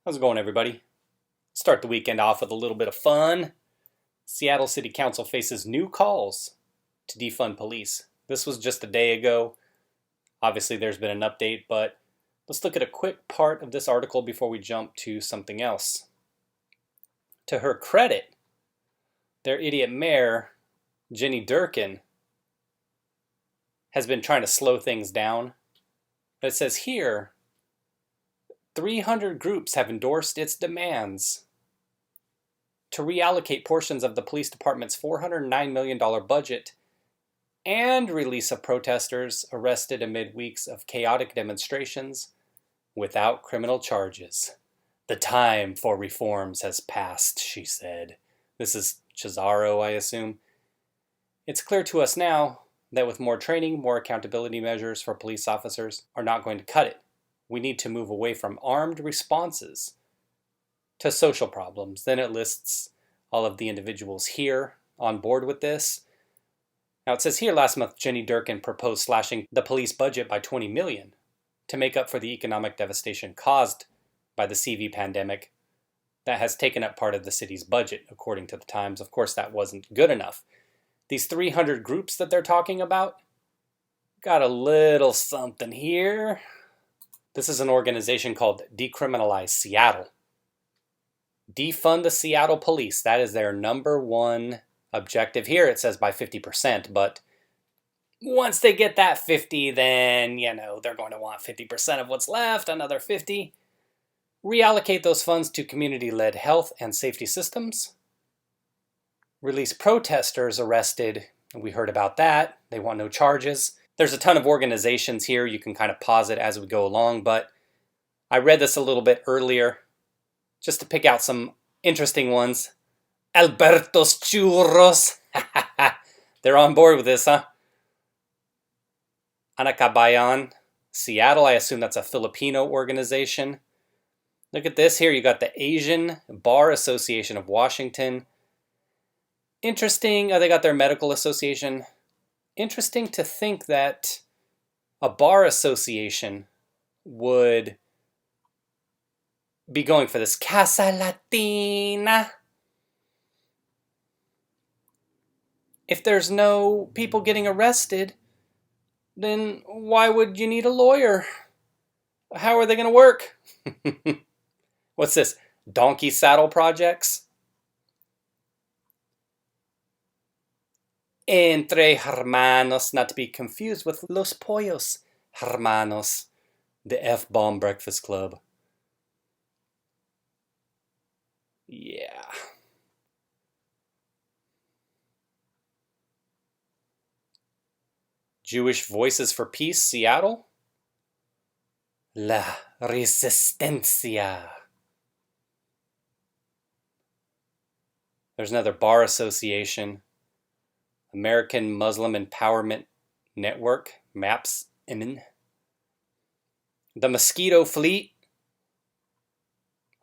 How's it going, everybody? Start the weekend off with a little bit of fun. Seattle City Council faces new calls to defund police. This was just a day ago. Obviously, there's been an update, but let's look at a quick part of this article before we jump to something else. To her credit, their idiot mayor, Jenny Durkin, has been trying to slow things down. But it says here, 300 groups have endorsed its demands to reallocate portions of the police department's $409 million budget and release of protesters arrested amid weeks of chaotic demonstrations without criminal charges. The time for reforms has passed, she said. This is Churros, I assume. It's clear to us now that with more training, more accountability measures for police officers are not going to cut it. We need to move away from armed responses to social problems. Then it lists all of the individuals here on board with this. Now it says here last month, Jenny Durkin proposed slashing the police budget by $20 million to make up for the economic devastation caused by the CV pandemic that has taken up part of the city's budget, according to the Times. Of course, that wasn't good enough. These 300 groups that they're talking about got a little something here. This is an organization called Decriminalize Seattle. Defund the Seattle police. That is their number one objective. Here it says by 50%, but once they get that 50, then, they're going to want 50% of what's left, another 50. Reallocate those funds to community-led health and safety systems. Release protesters arrested. We heard about that. They want no charges. There's a ton of organizations here. You can kind of pause it as we go along, but I read this a little bit earlier just to pick out some interesting ones. Alberto's Churros. They're on board with this, huh? Anakabayan, Seattle. I assume that's a Filipino organization. Look at this here. You got the Asian Bar Association of Washington. Interesting. They got their medical association. Interesting to think that a bar association would be going for this Casa Latina. If there's no people getting arrested, then why would you need a lawyer? How are they going to work? What's this? Donkey saddle projects? Entre hermanos, not to be confused with Los Pollos Hermanos, the F-bomb breakfast club. Yeah. Jewish Voices for Peace, Seattle. La Resistencia. There's another bar association. American Muslim Empowerment Network, MAPS, the Mosquito Fleet.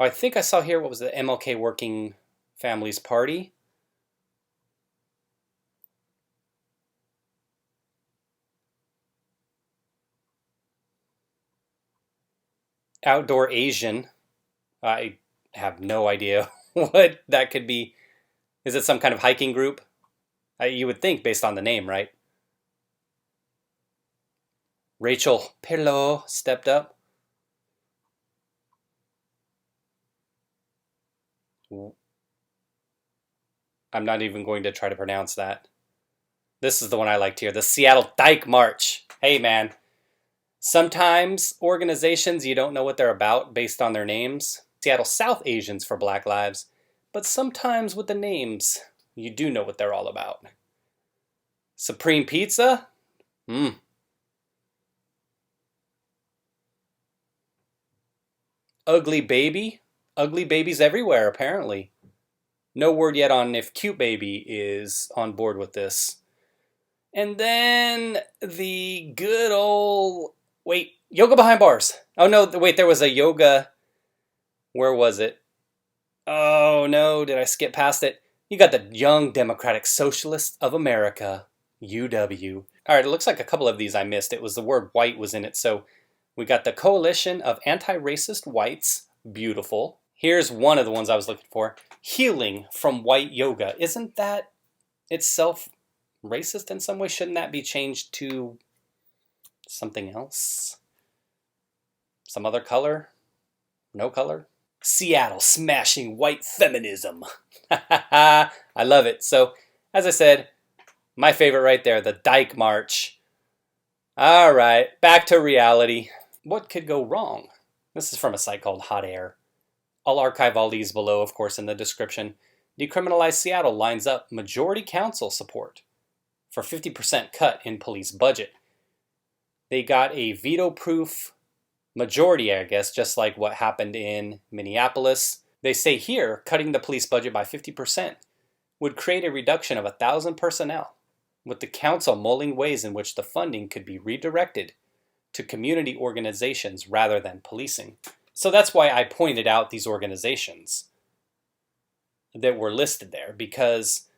I think I saw here, what was the MLK Working Families Party? Outdoor Asian. I have no idea what that could be. Is it some kind of hiking group? You would think based on the name, right? Rachel Pillow stepped up. I'm not even going to try to pronounce that. This is the one I liked here. The Seattle Dyke March. Hey, man. Sometimes organizations, you don't know what they're about based on their names. Seattle South Asians for Black Lives. But sometimes with the names, you do know what they're all about. Supreme Pizza? Ugly Baby? Ugly babies everywhere, apparently. No word yet on if Cute Baby is on board with this. And then the good old... Wait, yoga behind bars. Oh no, wait, there was a yoga... Where was it? Oh no, did I skip past it? You got the Young Democratic Socialists of America, UW. All right, it looks like a couple of these I missed. It was the word white was in it. So we got the Coalition of Anti-Racist Whites, Beautiful. Here's one of the ones I was looking for. Healing from white yoga. Isn't that itself racist in some way? Shouldn't that be changed to something else? Some other color? No color? Seattle smashing white feminism. I love it. So, as I said, my favorite right there, the Dyke March. All right, back to reality. What could go wrong? This is from a site called Hot Air. I'll archive all these below, of course, in the description. Decriminalize Seattle lines up majority council support for 50% cut in police budget. They got a veto-proof majority, I guess, just like what happened in Minneapolis. They say here, cutting the police budget by 50% would create a reduction of 1,000 personnel, with the council mulling ways in which the funding could be redirected to community organizations rather than policing. So that's why I pointed out these organizations that were listed there, because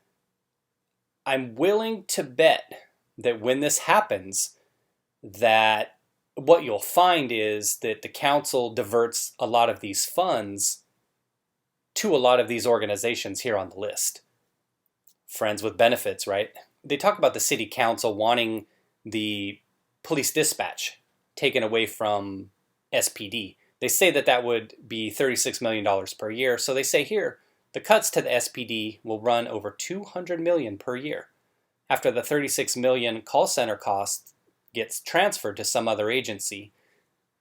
I'm willing to bet that when this happens, that what you'll find is that the council diverts a lot of these funds to a lot of these organizations here on the list. Friends with benefits, right? They talk about the city council wanting the police dispatch taken away from SPD. They say that that would be $36 million per year. So they say here, the cuts to the SPD will run over $200 million per year. After the $36 million call center cost gets transferred to some other agency,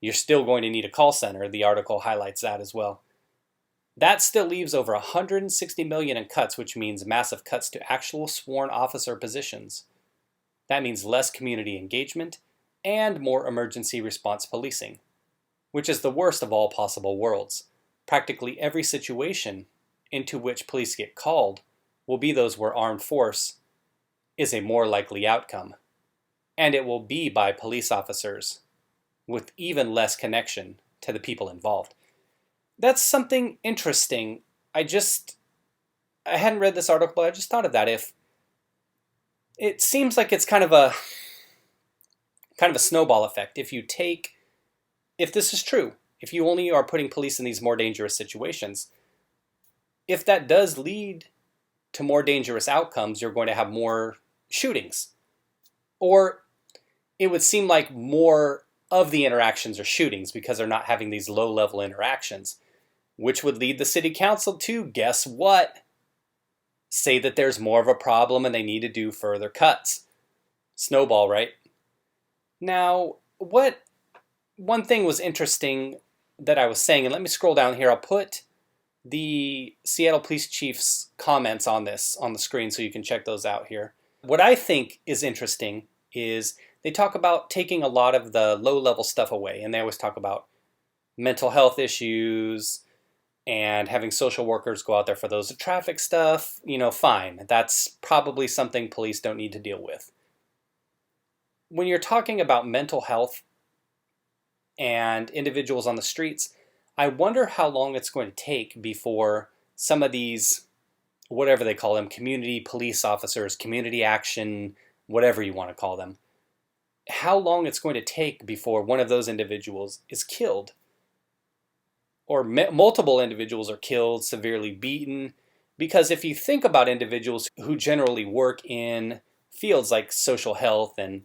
you're still going to need a call center. The article highlights that as well. That still leaves over $160 million in cuts, which means massive cuts to actual sworn officer positions. That means less community engagement and more emergency response policing, which is the worst of all possible worlds. Practically every situation into which police get called will be those where armed force is a more likely outcome, and it will be by police officers with even less connection to the people involved. That's something interesting. I hadn't read this article, but I just thought of that. If it seems like it's kind of a snowball effect. If this is true, if you only are putting police in these more dangerous situations, if that does lead to more dangerous outcomes, you're going to have more shootings. Or it would seem like more of the interactions are shootings because they're not having these low-level interactions, which would lead the city council to, guess what? Say that there's more of a problem and they need to do further cuts. Snowball, right? Now, one thing was interesting that I was saying, and let me scroll down here. I'll put the Seattle Police Chief's comments on this on the screen so you can check those out here. What I think is interesting is they talk about taking a lot of the low-level stuff away, and they always talk about mental health issues and having social workers go out there for those traffic stuff. Fine. That's probably something police don't need to deal with. When you're talking about mental health and individuals on the streets, I wonder how long it's going to take before some of these, whatever they call them, community police officers, community action, whatever you want to call them, how long it's going to take before one of those individuals is killed. Or multiple individuals are killed, severely beaten. Because if you think about individuals who generally work in fields like social health and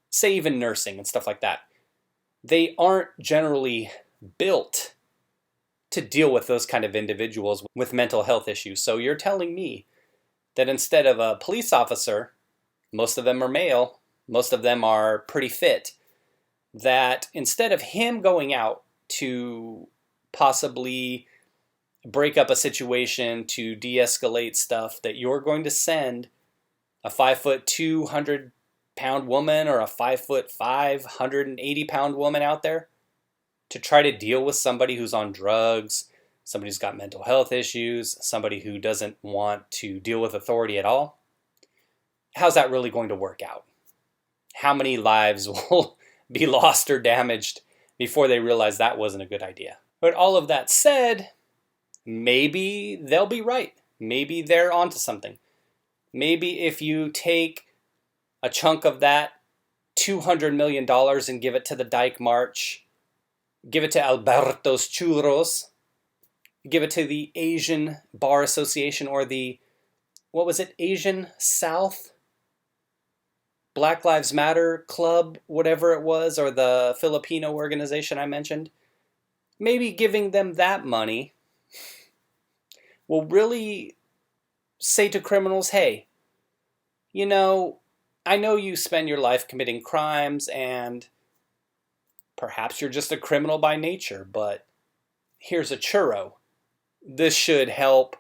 say even nursing and stuff like that, they aren't generally built to deal with those kind of individuals with mental health issues. So you're telling me that instead of a police officer, most of them are male, most of them are pretty fit, that instead of him going out to possibly break up a situation, to de-escalate stuff, that you're going to send a 5'2", 200-pound woman or a 5'5", 180-pound woman out there to try to deal with somebody who's on drugs, somebody who's got mental health issues, somebody who doesn't want to deal with authority at all. How's that really going to work out? How many lives will be lost or damaged before they realize that wasn't a good idea? But all of that said, maybe they'll be right. Maybe they're onto something. Maybe if you take a chunk of that $200 million and give it to the Dyke March, give it to Alberto's Churros, give it to the Asian Bar Association or the, what was it, Asian South? Black Lives Matter Club, whatever it was, or the Filipino organization I mentioned. Maybe giving them that money will really say to criminals, hey, you know, I know you spend your life committing crimes and perhaps you're just a criminal by nature, but here's a churro. This should help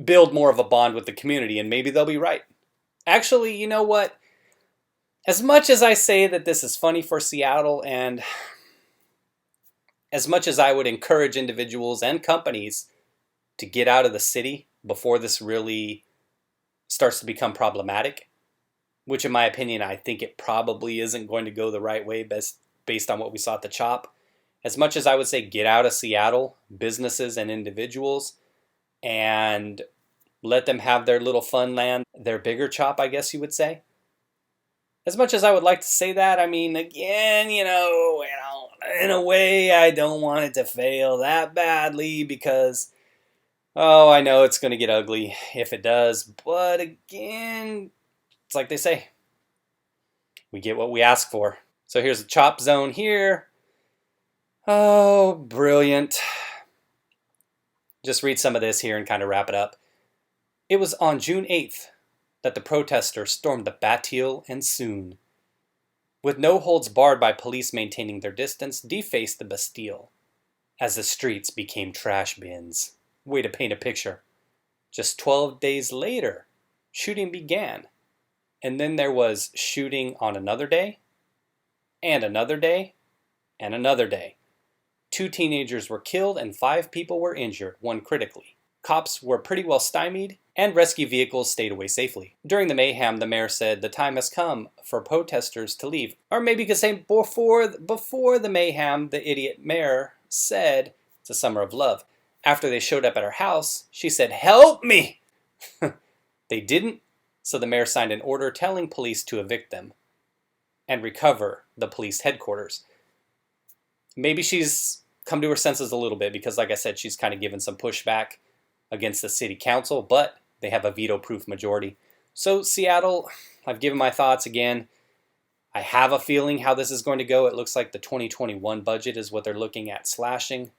build more of a bond with the community, and maybe they'll be right. Actually, you know what? As much as I say that this is funny for Seattle, and as much as I would encourage individuals and companies to get out of the city before this really starts to become problematic, which in my opinion, I think it probably isn't going to go the right way based on what we saw at the CHOP. As much as I would say get out of Seattle, businesses and individuals, and let them have their little fun land, their bigger CHOP, I guess you would say. As much as I would like to say that, I mean, again, in a way, I don't want it to fail that badly because, oh, I know it's going to get ugly if it does. But again, it's like they say, we get what we ask for. So here's a CHOP zone here. Oh, brilliant. Just read some of this here and kind of wrap it up. It was on June 8th that the protesters stormed the Bastille and soon, with no holds barred by police maintaining their distance, defaced the Bastille as the streets became trash bins. Way to paint a picture. Just 12 days later, shooting began. And then there was shooting on another day, and another day, and another day. 2 teenagers were killed and 5 people were injured, 1 critically. Cops were pretty well stymied, and rescue vehicles stayed away safely. During the mayhem, the mayor said the time has come for protesters to leave. Or maybe you could say before the mayhem, the idiot mayor said, it's a summer of love. After they showed up at her house, she said, help me! They didn't, so the mayor signed an order telling police to evict them and recover the police headquarters. Maybe she's come to her senses a little bit because, like I said, she's kind of given some pushback against the city council, but they have a veto-proof majority. So Seattle, I've given my thoughts again. I have a feeling how this is going to go. It looks like the 2021 budget is what they're looking at slashing.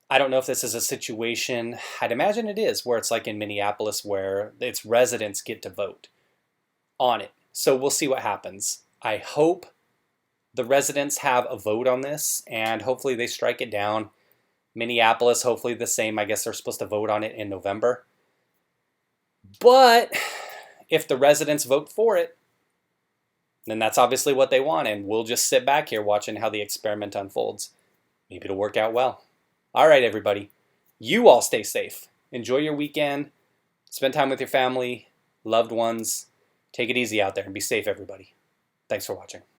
I don't know if this is a situation, I'd imagine it is, where it's like in Minneapolis where its residents get to vote on it. So we'll see what happens. I hope the residents have a vote on this, and hopefully they strike it down. Minneapolis, hopefully the same. I guess they're supposed to vote on it in November. But if the residents vote for it, then that's obviously what they want, and we'll just sit back here watching how the experiment unfolds. Maybe it'll work out well. All right, everybody. You all stay safe. Enjoy your weekend. Spend time with your family, loved ones. Take it easy out there and be safe, everybody. Thanks for watching.